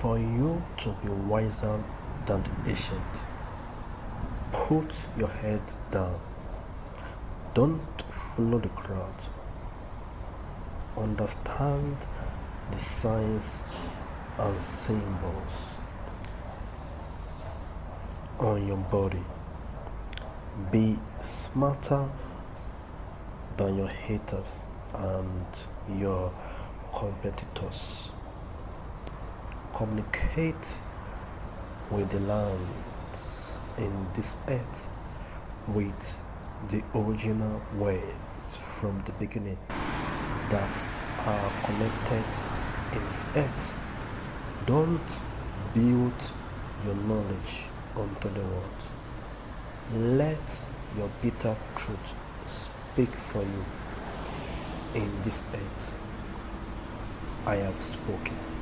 For you to be wiser than the ancient, put your head down. Don't follow the crowd. Understand the signs and symbols on your body. Be smarter than your haters and your competitors. Communicate with the lands in this earth with the original words from the beginning that are connected in this earth. Don't build your knowledge onto the world. Let your bitter truth speak for you in this earth. I have spoken.